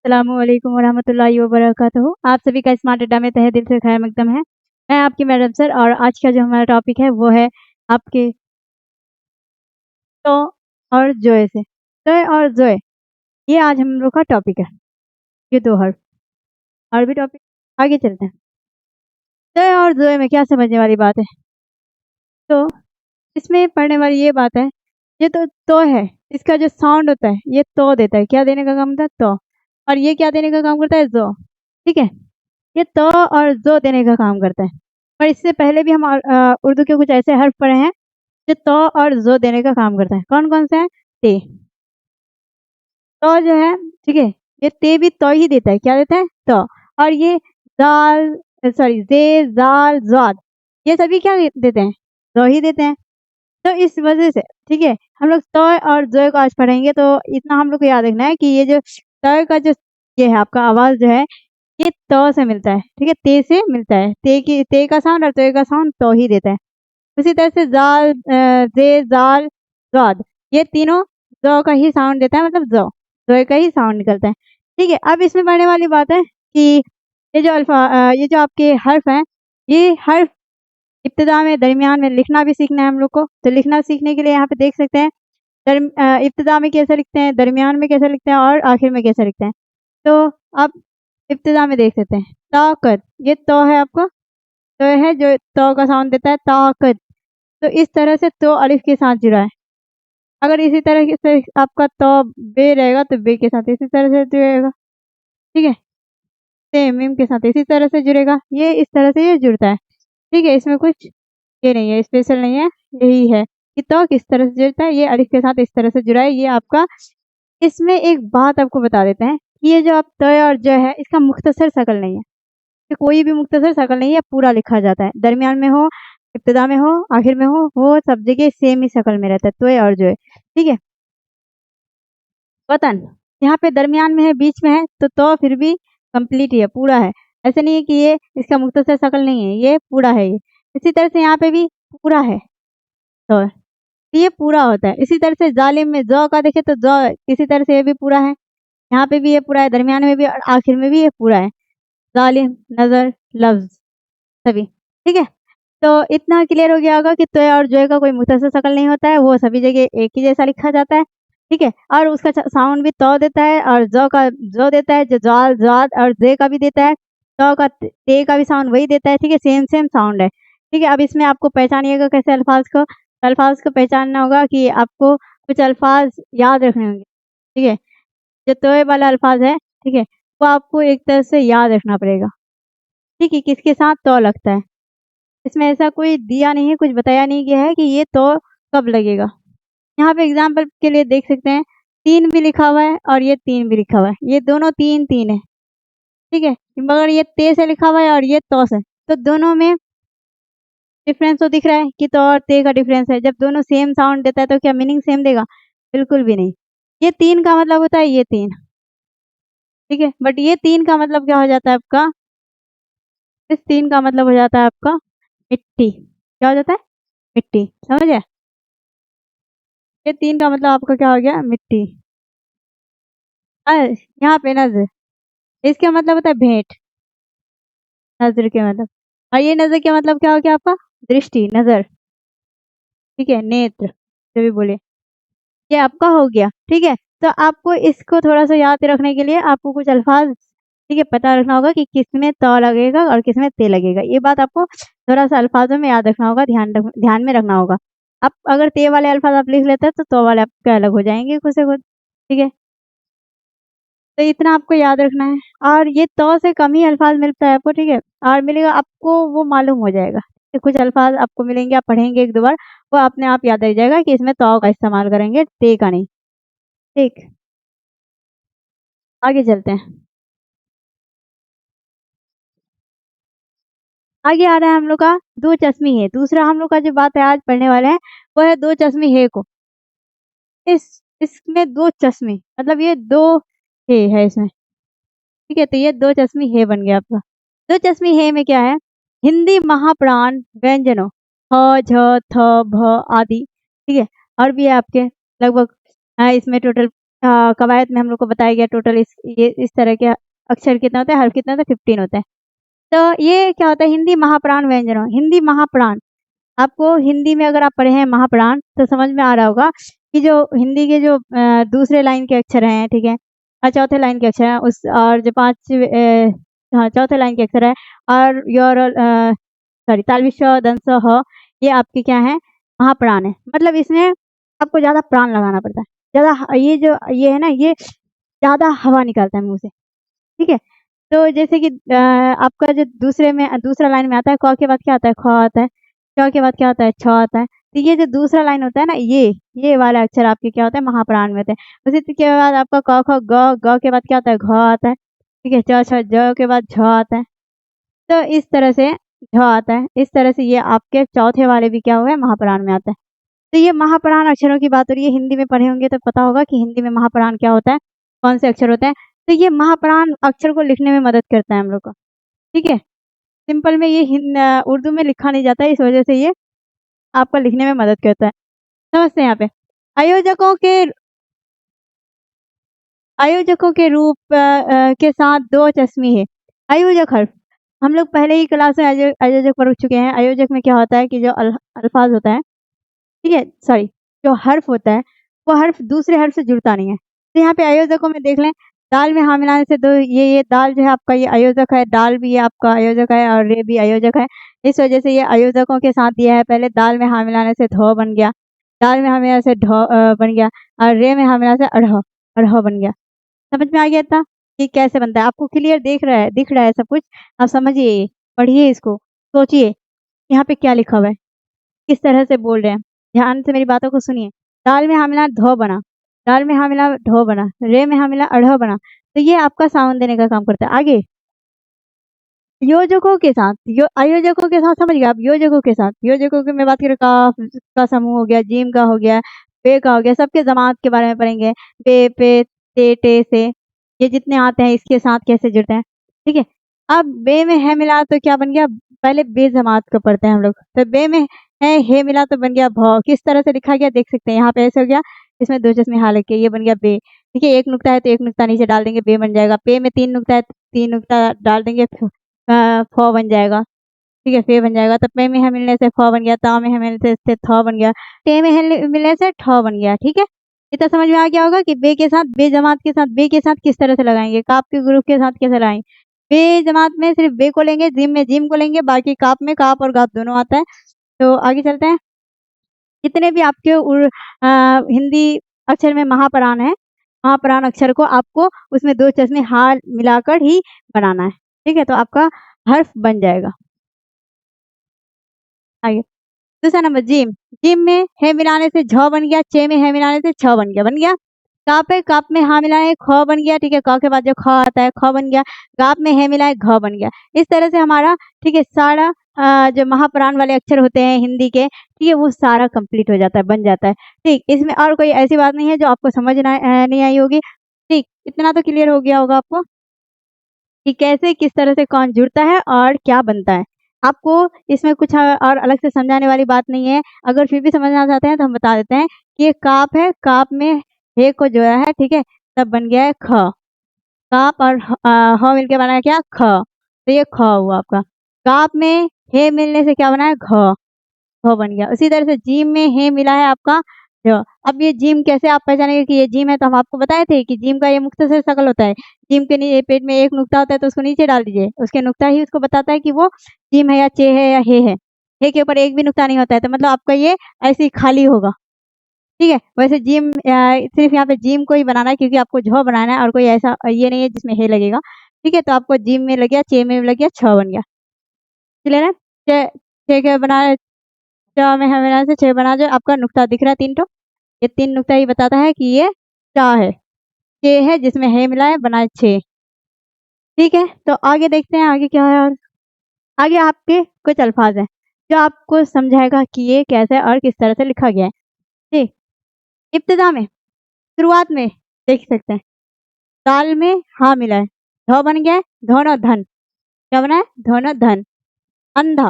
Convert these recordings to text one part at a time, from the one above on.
अस्सलामुअलैकुम वरहमतुल्लाहि वबरकातुहू। आप सभी का स्मार्ट अड्डा में तहे दिल से खैर मकदम है। मैं आपकी मैडम सर और आज का जो हमारा टॉपिक है वो है आपके तो और जोए से। तोय और जोए ये आज हम लोग का टॉपिक है। ये 2 हर्फ और भी टॉपिक आगे चलते हैं। तोय और जोए में क्या समझने वाली बात है? तो इसमें पढ़ने वाली ये बात है, ये तो है, इसका जो साउंड होता है ये तो देता है। क्या देने का काम होता है? तो। और ये क्या देने का काम करता है? जो। ठीक है? ये तो और जो देने का काम करता है। पर इससे पहले भी हम उर्दू के कुछ ऐसे हर्फ पढ़े हैं जो तो और जो देने का काम करता है। कौन-कौन से हैं? ते। तो जो है, ठीक है, ये ते भी तो ही देता है। क्या देता है? तो। और ये दाल सॉरी ज़े, ज़ाल, ज़ाद ये सभी क्या देते हैं? तो ही देते हैं। तो इस वज़ह से, ठीक है, हम लोग तो और जो को आज पढ़ेंगे तो इतना हम लोग को याद रखना है कि ये जो त का जो ये है आपका आवाज़ जो है ये त से मिलता है, ठीक है? ते से मिलता है। ते का साउंड और त का साउंड तो ही देता है। उसी तरह से ज़ाल ज़े, ज़ाल, ज़ाद ये तीनों ज़ का ही साउंड देता है, मतलब ज़ का ही साउंड निकलता है। ठीक है? अब इसमें पढ़ने वाली बात है कि ये जो आपके हर्फ हैं, ये हर्फ इब्तिदा में, दरमियान में लिखना भी सीखना है हम लोग को। तो लिखना सीखने के लिए यहाँ पे देख सकते हैं इब्तिदा में कैसे लिखते हैं, दरमियान में कैसे लिखते हैं और आखिर में कैसे लिखते हैं। तो आप इब्तिदा में देख सकते हैं ताकत, ये तो है आपका, तो है जो तो का साउंड देता है ताकत। तो इस तरह से तो अलिफ के साथ जुड़ा है। अगर इसी तरह से आपका तो बे रहेगा तो बे के साथ इसी तरह से जुड़ेगा। ठीक है? सेम मीम के साथ इसी तरह से जुड़ेगा। ये इस तरह से ये जुड़ता है। ठीक है? इसमें कुछ ये नहीं है, स्पेशल नहीं है, यही है कि तो किस तरह से जुड़ता है। ये अलिफ के साथ इस तरह से जुड़ा है। ये आपका इसमें एक बात आपको बता देते हैं कि ये जो आप त और ज है इसका मुख्तसर शकल नहीं है। तो कोई भी मुख्तसर शकल नहीं है, पूरा लिखा जाता है। दरमियान में हो, इब्तिदा में हो, आखिर में हो, वो सब जगह सेम ही शकल में रहता है, तोय और जोय। ठीक है? वतन यहाँ पे दरमियान में है, बीच में है, तो फिर भी कंप्लीट ही है, पूरा है। ऐसा नहीं है कि ये इसका मुख्तसर शकल नहीं है, ये पूरा है ये। इसी तरह से यहाँ पे भी पूरा है तो ये पूरा होता है। इसी तरह से ज़ालिम में ज़ का देखें तो ज़ इसी तरह से ये भी पूरा है। यहाँ पे भी ये पूरा है, दरमियान में भी और आखिर में भी ये पूरा है। ज़ालिम, नज़र, लफ्ज़ सभी। ठीक है? तो इतना क्लियर हो गया होगा कि तोय और जोय का कोई मुख्तसर शकल नहीं होता है, वो सभी जगह एक ही जैसा लिखा जाता है। ठीक है? और उसका साउंड भी तो देता है और ज़ का ज़ो देता है, जो ज़ाल, ज़ाद और ज़े का भी देता है। तो का ते का भी साउंड वही देता है। ठीक है? सेम साउंड है। ठीक है? अब इसमें आपको पहचानिएगा कैसे अल्फाज़ को। अल्फाज़ को पहचानना होगा कि आपको कुछ अल्फाज़ याद रखने होंगे। ठीक है? जो तोय वाला अल्फाज़ है, ठीक है? वो आपको एक तरह से याद रखना पड़ेगा। ठीक है? किसके साथ तो लगता है। इसमें ऐसा कोई दिया नहीं है, कुछ बताया नहीं गया है कि ये तो कब लगेगा। यहाँ पे एग्ज़ाम्पल के लिए देख सकते हैं 3 भी लिखा हुआ है और ये 3 भी लिखा हुआ है। ये दोनों 3 है। ठीक है? मगर ये ते से लिखा हुआ है और ये तो से। तो दोनों में डिफ़रेंस तो दिख रहा है कि तो और ते का डिफ़रेंस है। जब दोनों सेम साउंड देता है तो क्या मीनिंग सेम देगा? बिल्कुल भी नहीं। ये 3 का मतलब होता है ये 3। ठीक है? बट ये 3 का मतलब क्या हो जाता है आपका? इस 3 का मतलब हो जाता है आपका मिट्टी। क्या हो जाता है? मिट्टी। समझ आया? ये 3 का मतलब आपका क्या हो गया? मिट्टी। यहाँ पे नज़्र, इसका मतलब होता है भेंट, नज़्र के मतलब। और ये नज़र का मतलब क्या हो गया आपका? दृष्टि, नज़र। ठीक है? नेत्र, जो भी बोले। ये आपका हो गया। ठीक है? तो आपको इसको थोड़ा-सा याद रखने के लिए आपको कुछ अल्फाज़, ठीक है, पता रखना होगा कि किसमें त लगेगा और किसमें ते लगेगा। ये बात आपको थोड़ा-सा अल्फाज़ों में याद रखना होगा, ध्यान में रखना होगा। आप अगर ते वाले अल्फाज़ आप लिख लेते हैं तो वाले आपके अलग हो जाएँगे खुद से खुद। ठीक है? तो इतना आपको याद रखना है और ये तो से कम ही अल्फाज मिलता है आपको। ठीक है? और मिलेगा आपको वो मालूम हो जाएगा कि कुछ अल्फाज आपको मिलेंगे, आप पढ़ेंगे 1-2 बार, वो अपने आप याद रह जाएगा कि इसमें तो का इस्तेमाल करेंगे, ते का नहीं। ठीक, आगे चलते हैं। आगे आ रहा है हम लोग का दो चश्मी है। दूसरा हम लोग का जो बात है आज पढ़ने वाले हैं वो है दो चश्मी है को। इसमें दो चश्मे मतलब ये दो है इसमें। ठीक है? तो ये दो चश्मी है बन गया आपका। दो चश्मी है में क्या है? हिंदी महाप्राण व्यंजनों ह, झ, थ, भ आदि। ठीक है? और भी है आपके लगभग इसमें टोटल कवायद में हम लोग को बताया गया टोटल इस तरह के अक्षर कितने होते हैं, हर्फ कितने होते हैं, 15 होते हैं। तो ये क्या होता है, हिंदी महाप्राण व्यंजनों, हिंदी महाप्राण। आपको हिंदी में अगर आप पढ़े हैं महाप्राण तो समझ में आ रहा होगा कि जो हिंदी के जो दूसरे लाइन के अक्षर हैं, ठीक है, और चौथे लाइन के अक्षर हैं उस, और जो हाँ चौथे लाइन के अक्षर है, और योर सॉरी तालव्य श, दंस, ह, ये आपके क्या है, महाप्राण है। मतलब इसमें आपको ज़्यादा प्राण लगाना पड़ता है, ज़्यादा ये है ना, ये ज़्यादा हवा निकालता है मुँह से, ठीक है। तो जैसे कि आपका जो दूसरा लाइन में आता है, क के बाद क्या आता है, ख आता है, च के बाद क्या आता है, छ आता है। तो ये जो दूसरा लाइन होता है ना, ये वाला अक्षर आपके क्या होता है, महाप्राण में होते हैं। उसी के बाद आपका क, ख, ग के बाद क्या आता है, घ आता है, ठीक है, च, छ, ज के बाद झ आता है। तो इस तरह से झ आता है, इस तरह से ये आपके चौथे वाले भी क्या हुआ है, महाप्राण में आता है। तो ये महाप्राण अक्षरों की बात हो रही है, हिंदी में पढ़े होंगे तो पता होगा कि हिंदी में महाप्राण क्या होता है, कौन से अक्षर होते हैं। तो ये महाप्राण अक्षर को लिखने में मदद करता है हम लोग को, ठीक है। सिंपल में ये उर्दू में लिखा नहीं जाता है, इस वजह से ये आपको लिखने में मदद करता है। समझते हैं यहाँ पे। आयोजकों के आयोजकों के रूप के साथ दो चश्मी है। आयोजक हर्फ, हम लोग पहले ही क्लास में आयोजक पढ़ चुके हैं। आयोजक में क्या होता है कि जो अल्फाज होता है, ठीक है, सॉरी, जो हर्फ होता है वो हर्फ दूसरे हर्फ से जुड़ता नहीं है। तो यहाँ पे आयोजकों में देख लें, दाल में हाँ मिलाने से दो, ये दाल जो है आपका ये आयोजक है, दाल भी ये आपका आयोजक है, और रे भी आयोजक है। इस वजह से ये आयोजकों के साथ दिया है। पहले दाल में हाँ मिलाने से धो बन गया, दाल में हाँ मिलाने से ढो बन गया, और रे में हाँ मिलाने से अढ़ अढ़ बन गया। समझ में आ गया था कि कैसे बनता है? आपको क्लियर दिख रहा है सब कुछ? आप समझिए, पढ़िए इसको, सोचिए यहाँ पे क्या लिखा हुआ है, किस तरह से बोल रहे हैं। ध्यान से मेरी बातों को सुनिए। दाल में हाँ मिला धो बना, दाल में हाँ मिला ढो बना, रे में हाँ मिला अढ़ बना। तो ये आपका साउंड देने का काम करता है। आगे योजकों के साथ, आयोजकों के साथ समझ गए आप। योजकों की मैं बात करूँ, काफ का समूह हो गया, जीम का हो गया, पे का हो गया, सबके जमात के बारे में पढ़ेंगे। बे, पे, ते से, ये जितने आते हैं इसके साथ कैसे जुड़ते हैं, ठीक है। अब बे में है मिला तो क्या बन गया, पहले बे जमात को पढ़ते हैं हम लोग। तो बे में है मिला तो बन गया भ। किस तरह से लिखा गया देख सकते हैं, यहाँ पे ऐसे हो गया, इसमें दो चश्मे हाँ लग के ये बन गया बे, ठीक है। एक नुक्ता है तो एक नुक्ता नीचे डाल देंगे, बे बन जाएगा। पे में 3 नुक्ता है तो 3 नुक्ता डाल देंगे, फ बन जाएगा, ठीक है, फे बन जाएगा। तो पे में है मिलने से फ बन गया, ता में है मिलने से थ बन गया, टे में है मिलने से ठ बन गया, ठीक है। इतना समझ में आ गया होगा कि बे के साथ, बे जमात के साथ बे के साथ किस तरह से लगाएंगे, काप के ग्रुप के साथ कैसे लगाएंगे। बे जमात में सिर्फ बे को लेंगे, जिम में जिम को लेंगे, बाकी काप में काप और गाप दोनों आता है। तो आगे चलते हैं। जितने भी आपके हिंदी अक्षर में महाप्राण है, महाप्राण अक्षर को आपको उसमें दो चश्मे हाँ मिलाकर ही बनाना है, ठीक है। तो आपका हर्फ बन जाएगा। आगे दूसरा नंबर जिम। जिम में है मिलाने से झ बन गया, चे में है मिलाने से छ बन गया। काप है, काप में हाँ मिलाए ख बन गया, ठीक है। क के बाद जो ख आता है ख बन गया। गाप में है मिलाए घ बन गया। इस तरह से हमारा, ठीक है, सारा जो महाप्राण वाले अक्षर होते हैं हिंदी के, ठीक है, वो सारा कंप्लीट हो जाता है, बन जाता है, ठीक। इसमें और कोई ऐसी बात नहीं है जो आपको समझ नहीं आई होगी, ठीक। इतना तो क्लियर हो गया होगा आपको कि कैसे किस तरह से कौन जुड़ता है और क्या बनता है। आपको इसमें कुछ और अलग से समझाने वाली बात नहीं है। अगर फिर भी समझना चाहते हैं तो हम बता देते हैं कि ये काप है, काप में हे को जोड़ा है, ठीक है, तब बन गया है ख। काप और ह मिलके बना है क्या, ख। तो ये ख हुआ आपका। काप में हे मिलने से क्या बना है, घ, घ बन गया। उसी तरह से जिम में हे मिला है आपका ज। अब ये जिम कैसे आप पहचानेंगे कि ये जिम है, तो हम आपको बताए थे कि जिम का ये मुख्तसर शक्ल होता है। जिम के पेट में एक नुक्ता होता है तो उसको नीचे डाल दीजिए, उसके नुक्ता ही उसको बताता है कि वो जिम है या चे है या हे है। हे के ऊपर एक भी नुक्ता नहीं होता है, तो मतलब आपका ये ऐसे ही खाली होगा, ठीक है। वैसे जिम सिर्फ यहाँ पे जिम को ही बनाना है क्योंकि आपको झ बनाना है, और कोई ऐसा ये नहीं है जिसमें हे लगेगा, ठीक है। तो आपको जिम में लग गया, चे में लग गया, छ बन गया, क्लियर है। छे के बना, च में है मिलाने से छह बना, जो आपका नुक्ता दिख रहा है 3 ठो, ये 3 नुक्ता ही बताता है कि ये चा है, छे है जिसमें है मिला है, बना है 6, ठीक है। तो आगे देखते हैं आगे क्या है। और आगे आपके कुछ अल्फाज हैं जो आपको समझाएगा कि ये कैसे और किस तरह से लिखा गया है, ठीक। इब्तिदा में, शुरुआत में देख सकते हैं, दाल में हाँ मिला है, ध बन गया है, धोनो धन, क्या बना है, धोनो धन। अंधा,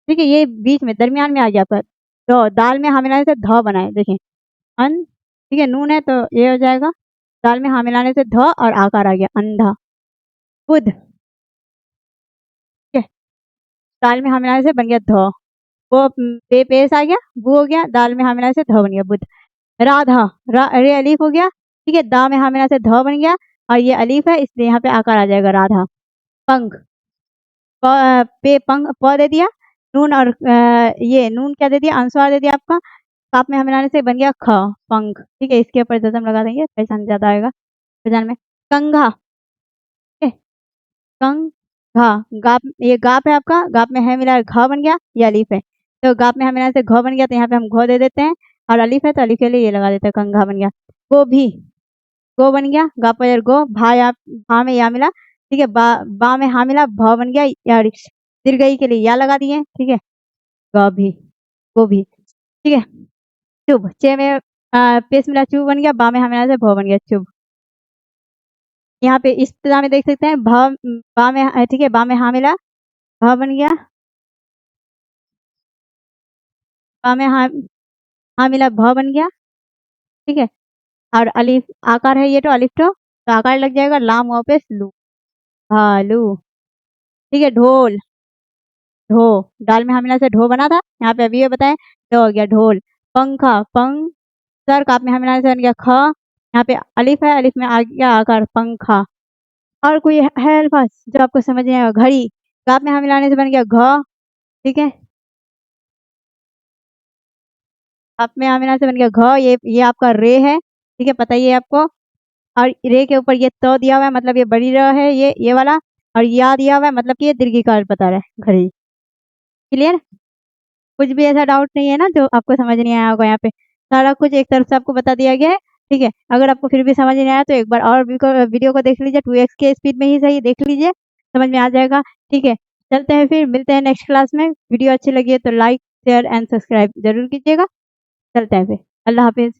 ठीक है, ये बीच में दरमियान में आ गया, पर तो दाल में हाँ मिलाने से ध बना है, देखिए अन, ठीक है। नून है तो ये हो जाएगा, दाल में हाँ मिलाने से ध और आकार आ गया अंधा। बुध, ठीक है, दाल में हाँ मिलाने से बन गया ध, वो पे पेश आ गया, वो हो गया, दाल में हाँ मिलाने से ध बन गया बुध। राधा, रे अलीफ हो गया, ठीक है, दा में हाँ मिलाने से ध बन गया और ये अलीफ है इसलिए यहाँ पे आकार आ जाएगा राधा। पंख, पे पंख प दे दिया, नून और ये नून क्या दे दिया, अनुस्वार दे दिया आपका, काप में हाँ मिलाने से बन गया ख, पंख, ठीक है, इसके ऊपर जजम लगा देंगे, पहचान ज्यादा आएगा पहचान में। कंघा, ठीक है, कंघा, गाप, ये गाप है आपका, गाप में है मिला घ बन गया, ये अलीफ है, तो गाप में हाँ मिलाने से घ बन गया तो यहाँ पे हम घ दे देते हैं, और अलीफ है तो अलीफ के लिए ये लगा देते हैं, कंघा बन गया। गोभी, गो बन गया, गा पर गो, भा या भा में या मिला, ठीक है, बा में हाँ मिला, भ बन गया, या दीर्घई के लिए या लगा दिए, ठीक है, गोभी, गोभी, ठीक है। चुभ, चे में पेश मिला चुभ बन गया, बा में हाँ मिला से भ बन गया चुभ। यहाँ पे इस तरह में देख सकते हैं, बा में, ठीक है, बा में हाँ मिला, भ बन गया, बा में हाँ मिला, भ बन गया, ठीक है, और अलिफ आकार है ये तो अलिफ तो आकार लग जाएगा, लाम वाव पे लू, भालू, ठीक है। ढोल, ढो, दाल में हाँ मिला से ढो बना था, यहाँ पे अभी ये बताएं तो हो गया ढोल। पंखा, सर काप में हाँ मिलाने से बन गया ख, यहाँ पे अलिफ है, अलिफ में आ गया आकार पंखा। और कोई है अल्फाज जो आपको समझ नहीं आएगा? घड़ी, काप में हाँ मिलाने से बन गया घ, ठीक है, काप में हाँ मिलाने से बन गया घ, ये आपका रे है, ठीक है, पता ही है आपको, और रे के ऊपर ये तो दिया हुआ है मतलब ये बड़ी र है, ये वाला, और या दिया हुआ है मतलब कि ये दीर्घिकार बता रहा है, घड़ी। क्लियर? कुछ भी ऐसा डाउट नहीं है ना जो आपको समझ नहीं आया होगा? यहाँ पे सारा कुछ एक तरफ से आपको बता दिया गया है, ठीक है। अगर आपको फिर भी समझ नहीं आया तो एक बार और वीडियो को देख लीजिए, 2x के स्पीड में ही सही देख लीजिए, समझ में आ जाएगा, ठीक है। चलते हैं, फिर मिलते हैं नेक्स्ट क्लास में। वीडियो अच्छी लगी है तो लाइक शेयर एंड सब्सक्राइब जरूर कीजिएगा। चलते हैं फिर, अल्लाह हाफिज।